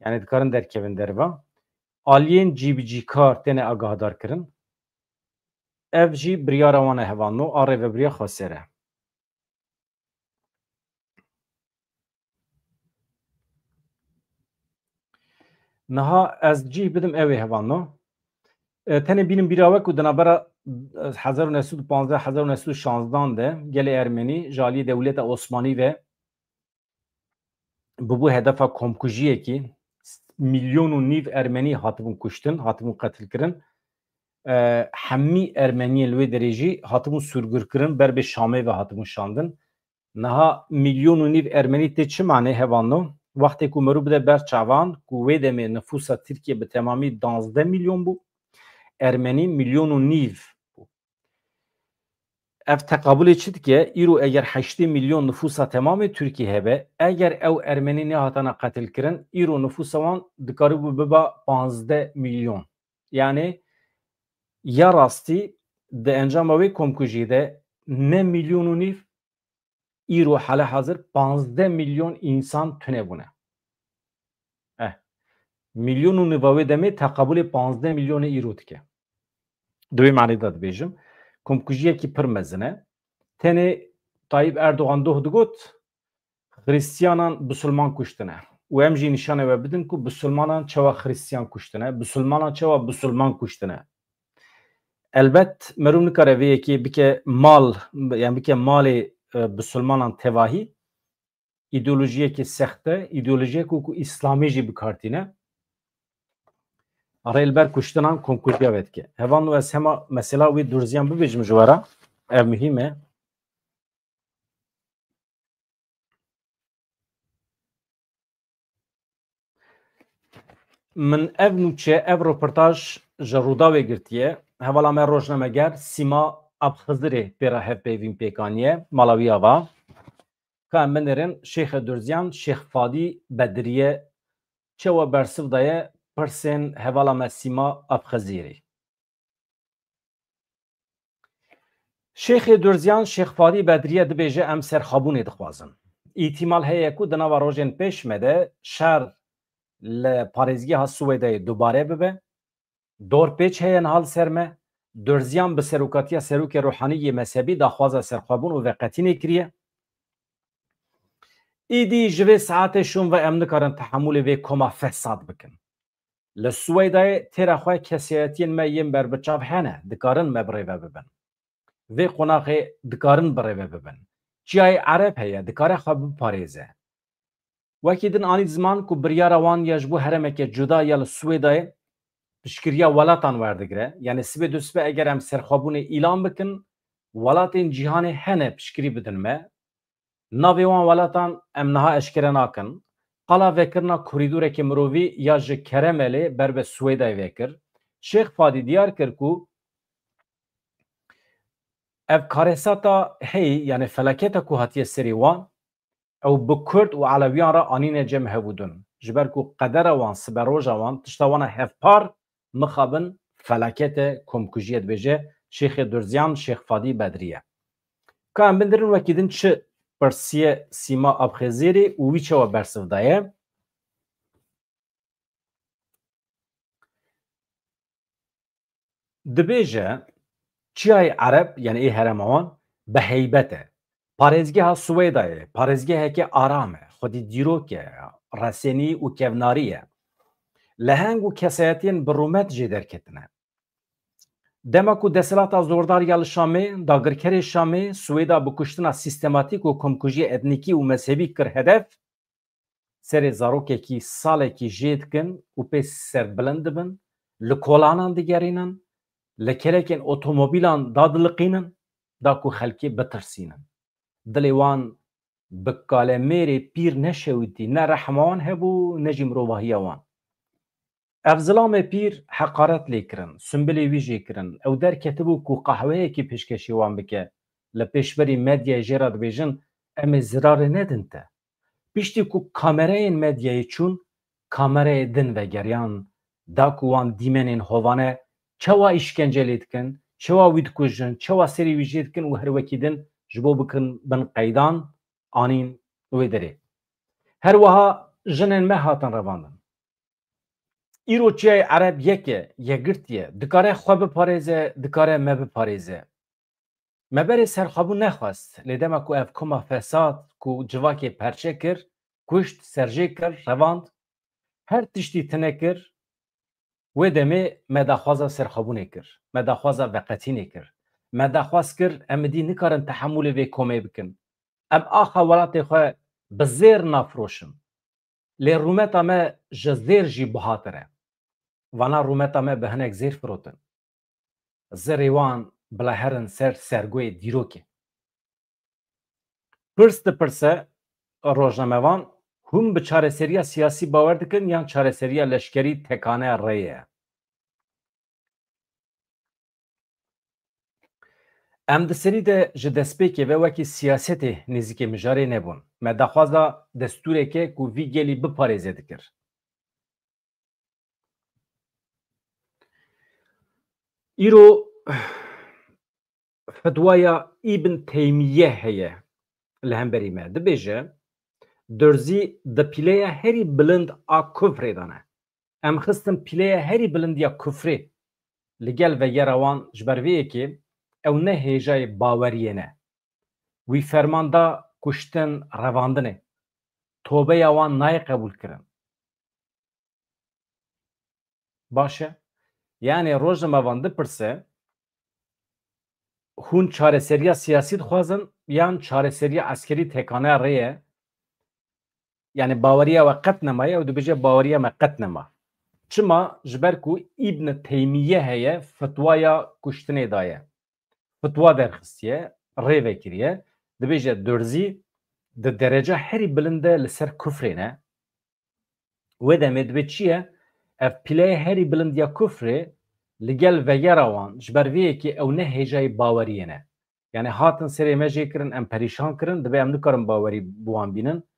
yani dikarin derkevin derve. Aliyên cîbicîkar têne agahdar kirin. Ev jî biryara wan e hevano a rêveberiya Xweser e. Niha ez cih bidim ew ê hevano. Tenê bînin bîra ku di navbera 1915-1916 de gelê Ermenî ji aliyê dewleta Osmanî ve bibû hedefa komkujiyekî milyon û nîv Ermenî hatibûn kuştin, hatibûn qetil kirin. Hemî Ermeniyên li wê derê jî hatibûn sûrgirkirin, ber bê Şamê ve hatibûn şandin. Niha milyon û nîv Ermenî tê çi manê hevano? Wextê ku mirov bide ber çavan ku wê demê nüfusa Tirkiye bi temamî 12 milyon bû. Ermenî milyon û nîv bû. Ev teqabûlê çi dike? Îro eger 8 milyon nüfusa temamê Tirkiye hebe, eger ew Ermenî nehatana qetil kirin, îro nüfusa wan dikaribû bibe 15 milyon. Yani ya rastî di encama wê komkujiyê de ne milyon û nîv îro hale hazir 15 milyon însan tune bûne. Milyon û nîva wê demê teqabûlê 15 milyonê îro dike. Di wê manî de dibêjim komkujiyekî pir mezin e. Tenê Tayyip Erdogan doh digot Xristiyanan bisulman kuştine. û em jî nîşanê we bidin ku bisulmanan çawa Xristiyan kuştine, bisulmanan çawa bisulman kuştine. Elbet mirov nikare vê yekê bike mal, yani bike malê bisulmanan tevahî ایدئولوژی که سخته ایدئولوژی که اسلامی جی بکارتینه ریلبر کشتنان کنکوریا وید که هوان و از همه مثلا وی درزیان ببیجم جوارا اف مهمه من اف نوچه اف روپرتاج جرودا وگرتیه هوالا من روشنمگر سیما اب خزره پیرا هف پیوین پیکانیه مالاوی آوا که من نرین شیخ درزیان شیخ فادی بدریه چه و برسف دایه پرسن هوالا من سیما اب خزیره شیخ درزیان شیخ فادی بدریه دبیجه ام سرخابونی دخوازن احتمال هیه که دناوا روژن پیش مده شهر لپارێزگی ها سوێدای دووبارە ببێ دۆر پێچ هەیە هەڵ سەرمە دۆرزیان بە سەرۆکاتیە سەرۆکی ڕوحانیی مەسەبی داخوازە سەرخوابوون و vêqetînê kiriye îdî ji vê saetê şûn ve em nikarin tehemûlê vê koma fesad bikin li Swêdayê têra xwe kesiyetiyên me yên berbiçav hene dikarin me birêve bibin vê qonaxê dikarin birêve bibin çiyayê ereb heye dikare xwe biparêze وەکی din anî ziman ku biryara wan ya ji bo heremeke cuda ya li Swêdayê piştgiriya welatan werdigire yani sibê du sibê eger em serxwebûnê îlan bikin welatên cîhanê hene piştgirî bidin me navê wan welatan em niha eşkere nakin qala vekirina korîdorekê mirovî ya ji Keremelê ber bi Swêdayê vekir Şêx Fadî diyar kir ku ev karesata heyî yani felaketa ku hatiye serê wan او بکرد و علویان را آنین جمع هبودن جبر کو قدر وان سبروجا وان تشتوان هفپار مخابن فلاکت کمکوجیت بجه شیخ درزیان شیخ فادی بدریه که هم بندرین وکیدن چه پرسیه سیما ابخزیری و ویچه و برسف دایه دبیجه چیای عرب یعنی ای هرموان به هیبته پارێزگی ها Swêdayê parêzgeheke aram e xwedî dîrok e resenî û kevnarî ye li heng û kesayetiyên bi rûmet jê derketine dema ku desthilata zordar ya li Şamê dagirkerê Şamê Swêda bi kuştina sîstematîk û komkujiyê etnîkî û mezhebî kir hedef serê zarokekî salekî jê dikin û pê serbilind dibin li kolanan digerînin li kelekên otomobîlan dadiliqînin da ku xelkê bitirsînin dilê wan bi kalemêrê pîr neşewitî ne rehma wan hebû ne jî mirovahiya wan ev zilamê pîr heqaret lê kirin sumbilê wî jê kirin ew derketibû ku qehweyekî pêşkêşî wan bike li pêşberî medyayê jê re dibêjin em ê zirarê nedin te piştî ku kamerayên medyayê çûn kamerayê din vegeriyan da ku wan dîmenên hovane çawa îşkence lê dikin çawa wî dikujin çawa serê wî jê dikin û her wekî din ji bo bikin bin qeydan anîn wê derê her wiha jinên me hatin revandin îro çiyayê ereb yek e yekgirtiye dikare xwe biparêze dikare me biparêze me berê serxwebûn nexwest lê dema ku ev koma fesad ku civakê perçe kir kuşt serjê kir revand her tiştî tune kir wê demê me daxwaza serxwebûnê kir me daxwaza veqetînê kir me daxwaz kir em dî nikarin tehemûlê vê komê bikin em axa welatê xwe bi zêr nafroşin lê rûmeta me ji zêr jî bihatir e vana rûmeta me bi hinek zêr firotin zerê wan bila herin ser sergoyê dîrokê pirs dipirse rojnamevan hûn bi çareseriya siyasî bawer dikin yan çareseriya leşkerî tekaneya rêyê ye em di serî de ji destpêkê ve wekî siyasetê nêzîkê mijarê nebûn me daxwaza destûreke ku vî gelî biparêze dikir îro fetwaya îbn Teymîye heye li hemberî me dibêje Durzî di pîleya herî bilind a kufrê de ne em xistin pîleya herî bilind ya kufrê li gel vegera wan ji ber vê yekê ew ne hêjayê baweriyê ne wî ferman da kuştin revandinê tobeya wan nayê qebûl kirin baş e yani rojnamevan dipirse hûn çareseriya siyasî dixwazin yan çareseriya eskerî tekaneya rê ye yani baweriya ve qet nemaye û dibêje baweriya me qet nema. Çima ji ber ku İbn Teymiye heye fetwaya kuştinê daye. Fetwa derxistiye, rê vekiriye, dibêje Dürzî di derece herî bilind de li ser kufrê ne. Wê demê dibe çi ye? Ev pîleyê herî bilind ya kufrê li gel vegera wan ji ber vê yekê ew ne hêjayê baweriyê ne. Yani hatin serê me jê kirin, em perîşan kirin, dibe em nikarin bawerî bi wan bînin.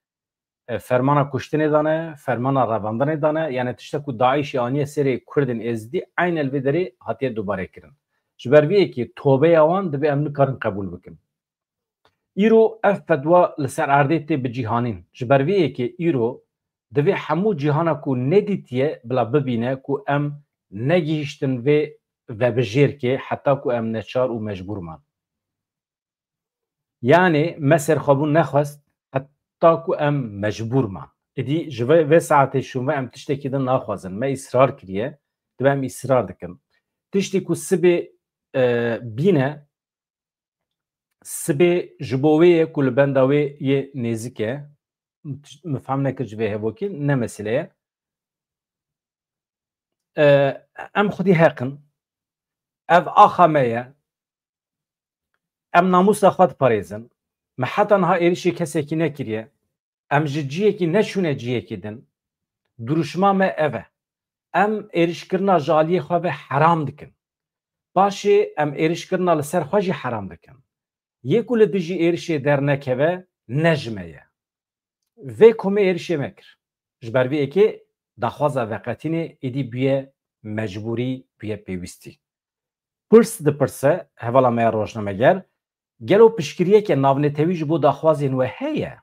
Fermana kuştinê dane, fermana revandanê dane, yani tiştek ku Daişê aniye serê Kurdên Êzidî aynel vê derê hatiye dubare kirin. Ji ber vê yekê tobeya wan dibe em nikarin qebûl bikin. Îro ev fetwa li ser erdê tê bicîhanîn. Ji ber vê yekê îro divê hemû cîhana ku nedîtiye bila bibîne ku em negihîştin vê vebijêrkê heta ku em neçar û mecbûr man. Yani me serxwebûn nexwest heta ku em mecbûr man. Êdî ji vê saetê şûme em tiştekî din naxwazin. Me îsrar kiriye, dibe em îsrar dikin. Tiştî ku sibê bîne, sibê ji bo wê ye ku li benda wê yê nêzik e, mifhem nekir ji vê hevokî, ne mesele ye. Em xwedî heqin, ev axa me ye, em namûsa xwe diparêzin, me heta niha êrişî kesekî nekiriye, em ji ciyekî neçûne ciyekî din, duruşma me ev e. Em êrişkirina jaliyê xwe ve heram dikin. Paşê em êrişkirina li ser xwe jî heram dikin. Yê ku li dijî êrişê dernekeve, ne ji me ye. Vê komê êrişê me kir. Ji ber vê yekê daxwaza veqetînê êdî bûye mecbûrî, bûye pêwîstî. Pirs dipirse hevala me ya rojnameger, gelo piştgiriyeke navnetewî ji bo daxwazên we heye?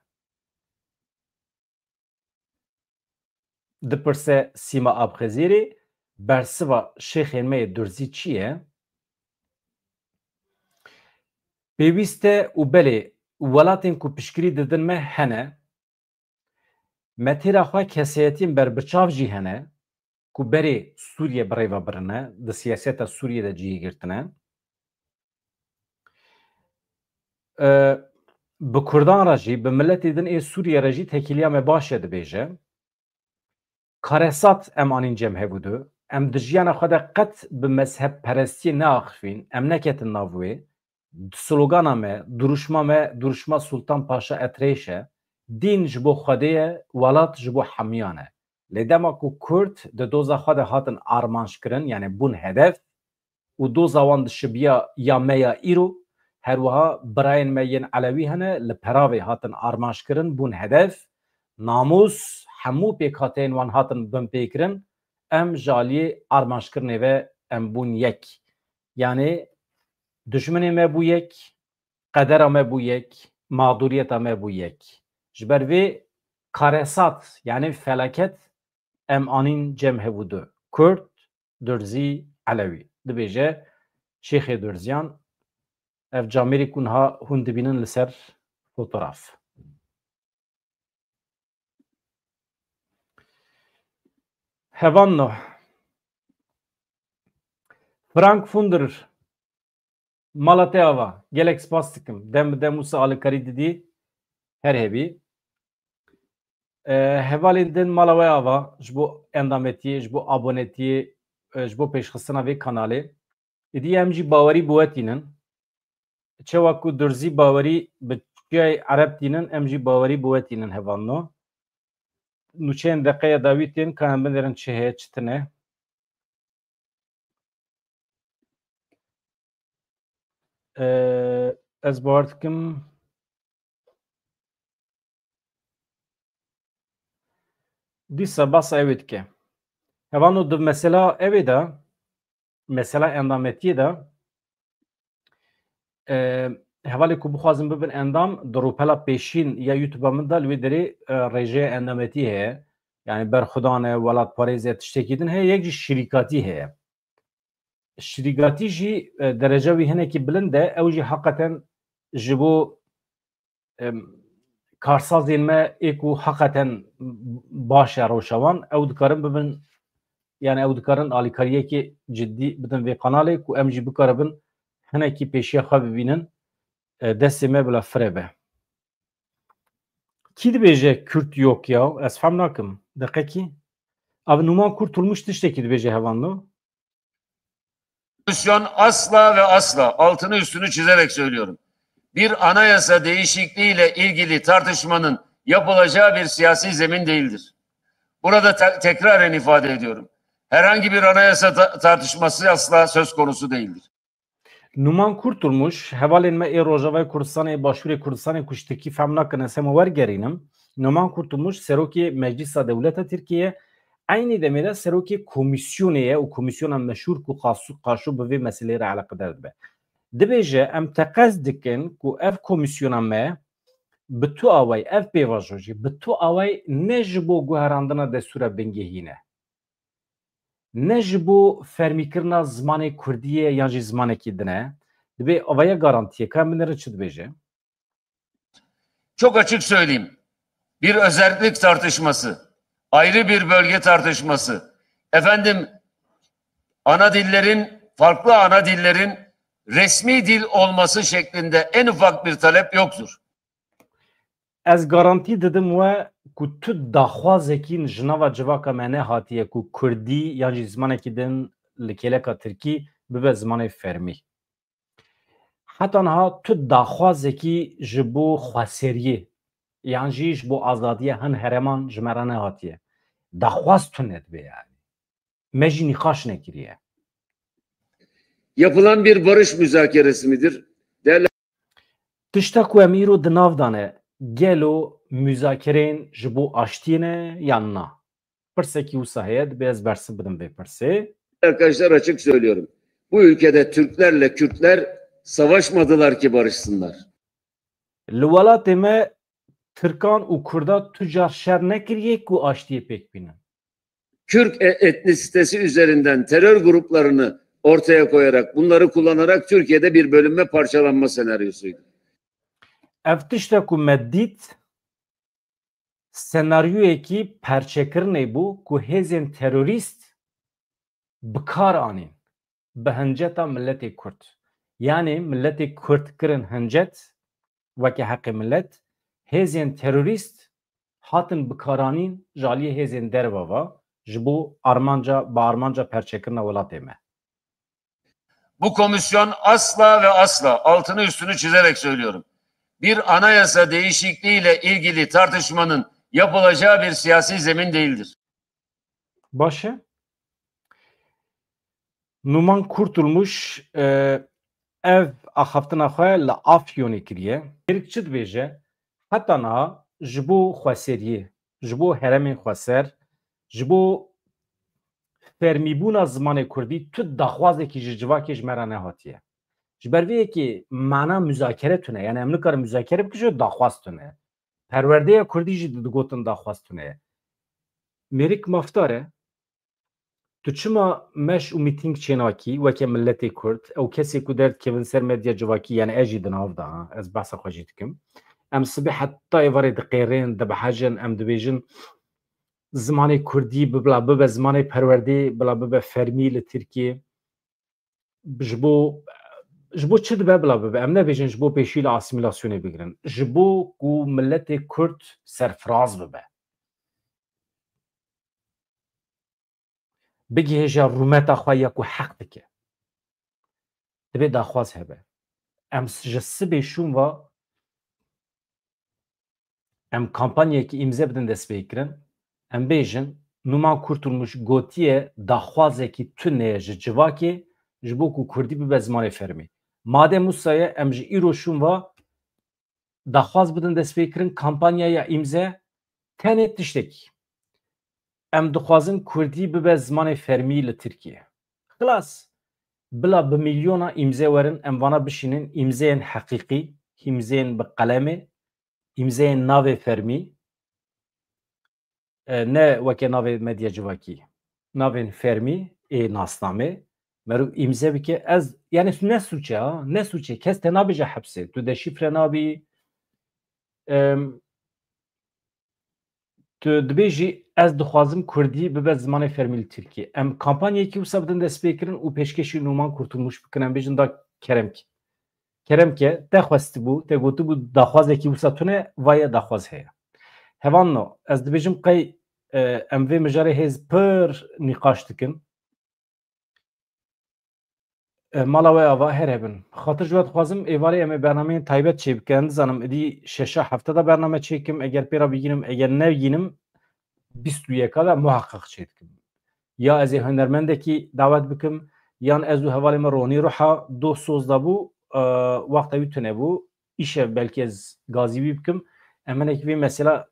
Dipirse Sîma Abxezîrê, bersiva şêxên me yê Dürzî çi ye? Pêwîst e û belê welatên ku piştgirî didin me hene, metêra xwe keseyetiyên berbiçav jî hene ku berê Sûriye birêve birine, di siyaseta Sûriye de cihê girtine. Bi Kurdan re jî, bi milletê din ê Sûriye re jî tekîliya me baş e dibêje. Karesat em anîn cem hebûdû. Em di jiyana xwe de qet bi mezhebperestiyê neaxivîn, em neketin nav wê. Slogana me, duruşma Sultan Paşa Etrêş e. Dîn ji bo Xwedê ye, welat ji bo hemiyan e. Lê dema ku Kurd di doza xwe de hatin armanjkirin, yani bûn hedef û doza wan dişibiya ya me ya îro, herwiha birayên me yên Elewî hene li peravê hatin armanjkirin, bûn hedef, namus hemû pêkhateyên wan hatin binpêkirin, em ji aliyê armanjkirinê ve em bûn yek. Yani dijminê me bû yek, qedera me bû yek, mağduriyeta me bû yek. Ji ber vê karesat yani felaket em anîn cem hebûdû. Kurd, Dürzî, Elewî. Dibêje Şêxê Dürziyan, ev camerê ku niha hûn dibînin li ser fotoğraf. Hevanno Frank Funder mala te ava gelek spas dikim. Dem bi dem wisa alîkarî didî her hebî. Hevalên din mala we ava ji bo endametiyê, ji bo abonetiyê, ji bo pêşxistina vê kanalê. Êdî em jî bawerî bi we tînin. Çawa ku Dürzî bawerî bi çiyayê Ereb tînin, em jî bawerî bi we tînin hevanno. Nûçeyên deqeya dawî tên ka em binêrin çi heye çi tune. Ez bawer dikim dîsa basa evê dike. Hevano di mesela evê de, mesela endametiyê de hevalê ku bixwazin bibin endam di rûpela pêşîn ya YouTube'a min da li wê derê rêjeya endametî heye. Yani berxudan e, welatparêz e, tiştekî din heye, yek jî şîrîkatî heye. Şîrîkatî jî derece wî hinekî bilind e, ew jî heqeten ji bo karsazên me ê ku heqeten baş e rewşewan, ew dikarin bibin, yani ew dikarin alîkariyekê ciddî bidin vê kanalê ku em jî bikaribin hinekî pêşiya xwe bibînin, destê me bila firê be. Ki dibêje Kürt yok ya? Ez fehm nakim. Deqekî. Abi Numan Kurtulmuş tiştekî dibêje hevanlo? Komisyon asla ve asla altını üstünü çizerek söylüyorum. Bir anayasa değişikliğiyle ilgili tartışmanın yapılacağı bir siyasi zemin değildir. Burada tekraren ifade ediyorum. Herhangi bir anayasa tartışması asla söz konusu değildir. Numan Kurtulmuş hevalên me ê Rojavayê Kurdistanê Başûrê Kurdistanê ku ji Tirkî fehm nakin ez hemû wergerînim. Numan Kurtulmuş serokê Meclisa Dewleta Tirkiye aynı demê de serokê komisyonê ye û komisyona meşhur ku qaşû bi vê meselê re eleqedar dibe. Dibêje em teqez dikin ku ev komisyona me bi tu away ev pêvajo jî bi tu away ne ji bo guherandina destûra bingehî ne. Ne ji bo fermîkirina zimanê Kurdiyê yan jî zimanekî dine, dibe avaya garantiye ka binêre çi dibêje? Çok açık söyleyeyim. Bir özellik tartışması, ayrı bir bölge tartışması, farklı ana dillerin resmi dil olması şeklinde en ufak bir talep yoktur. Ez garantî didim we ku tu daxwazekî ji nava civaka me nehatiye ku Kurdî yan jî zimanekî din li kêleka Tirkî bibe zimanê fermî. Heta niha tu daxwazekî ji bo xweseriyê yan jî ji bo azadiya hin hereman ji me re nehatiye. Daxwaz tu nedibe yani. Me jî nîqaş nekiriye. Yapılan bir barış müzakeresi midir? Tişta ku em îro di nav dane gelo müzakerên ji bo aştiyê ne yan na? Pirsekî wisa heye dibe ez bersiv bidim vê pirsê. Arkadaşlar açık söylüyorum. Bu ülkede Türklerle Kürtler savaşmadılar ki barışsınlar. Li welatê me Türkan û Kurda tucar şer nekiriye ku aştiyê pêk bînin. Kürt etnisitesi üzerinden terör gruplarını ortaya koyarak, bunları kullanarak Türkiye'de bir bölünme, parçalanma senaryosuydu. Ev tişta ku me dît senaryoyekî perçekirinê bû ku hêzên terorîst bi kar anîn bi hinceta milletê Kurd. Yani milletê Kurd kirin hincet wekî heqê millet, hêzên terorîst hatin bikaranîn ji aliyê hêzên derve ve ji bo armanca perçekirina welatê me. Bu komisyon asla ve asla altını üstünü çizerek söylüyorum. Bir anayasa değişikliğiyle ilgili tartışmanın yapılacağı bir siyasi zemin değildir. Başı. Numan Kurtulmuş ev axaftina xwe li Afyonê kiriye. Êrik çi dibêje? Heta niha ji bo xweseriyê, ji bo heremên xweser, ji bo fermîbûna zimanê Kurdî tu daxwazekî ji civakê ji me re nehatiye. Ji ber vê yekê mana müzakere tune, yani em nikarin müzakere bikin daxwaz tune. Perwerdeya Kurdî jî digotin daxwaz tune. Mêrik mafdar e tu çima meş û mîting çênakî weke milletê Kurd ew kesê ku derdikevin ser medya civakî yani ez jî di nav da ez behsa xwe jî dikim. Em sibê heta êvarê diqêrin, dibehecin, em dibêjin zimanê Kurdî bila bibe zimanê perwerdê bila bibe fermî li Tirkiye. Ji bo çi dibe bila bibe? Em nebêjin ji bo pêşî li asîmîlasyonê bigirin. Ji bo ku milletê Kurd serfiraz bibe. Bigihêja rûmeta xwe ya ku heq dike. Dibe daxwaz hebe. Em ji sibê şûn ve em kampanyayekî îmze bidin destpêkirin. Em bêjin Numan Kurtulmuş gotiye daxwazekî tune ji civakê ji bo ku Kurdî bibe zimanê fermî. Madem wisaye em ji îro şûn ve daxwaz bidin destpêkirin kampanyaya îmze tenê tiştekî. Em dixwazin Kurdî bibe zimanê fermî li Tirkiye. Xilas bila bi milyona îmze werin em vana bişînin îmzeyên heqîqî, îmzeyên bi qalemê, îmzeyên navê fermî, ne weke navê medya civakî. Navên fermî ê nasnamê merû îmze bike ez yani ne suçe ha ne suçe kes te nabêje hepsê tu deşifre nabî tu dibêjî ez dixwazim Kurdî bibe zimanê fermî li Tirkiye. Em kampanyayekî wisa bidin destpêkirin û pêşkêşî Numan Kurtulmuş bikin em bêjin da keremke. Keremke te xwestibû te gotibû daxwazekî wisa tune vaye daxwaz heye. Hevanno ez dibêjim qey em vê mijarê hêz pir nîqaş dikin. Mala we ava her hebin. Xatir ji we dixwazim êvarê em ê bernameyên taybet çê bikin. Dizanim êdî şeşa hefteda bername çêkim. Eger pêra bigînim, eger nebigînim 21 da muhakkak çê dikim. Ya ez ê hunermendekî davet bikim, yan ez û hevalê me ronî ruha doh soz dabû, wexta wî tune bû. İşe belki ez gazî wî bikim. Em hinekî vê mesela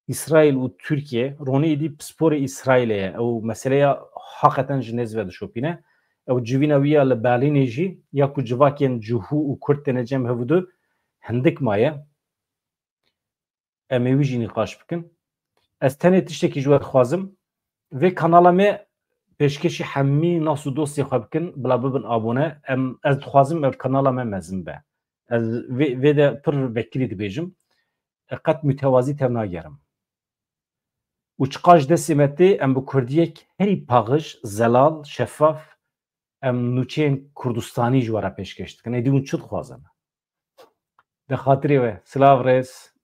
İsrail û Türkiye ronî êdî sporê İsrailê ye. Ew meseleya heqeten ji nêz ve dişopîne. Ew civîna wî ya li Berlînê jî ya ku civakên cihû û Kurd têne cem hevûdû hindik maye. Em ê wî jî nîqaş bikin. Ez tenê tiştekî ji we dixwazim vê kanala me pêşkêşî hemî nas û dostê xwe bikin bila bibin abone. Ez dixwazim ev kanala me mezin be. Ez vê de pir vekirî dibêjim. Qet mütewazî tev nagerim. û çiqa ji destê me tê em bi Kurdiyek herî paxij, zelal, şeffaf em nûçeyên Kurdistanî ji we re pêşkêş dikin. Êdî hûn çi dixwazin? Di xatirê we, silav rêz.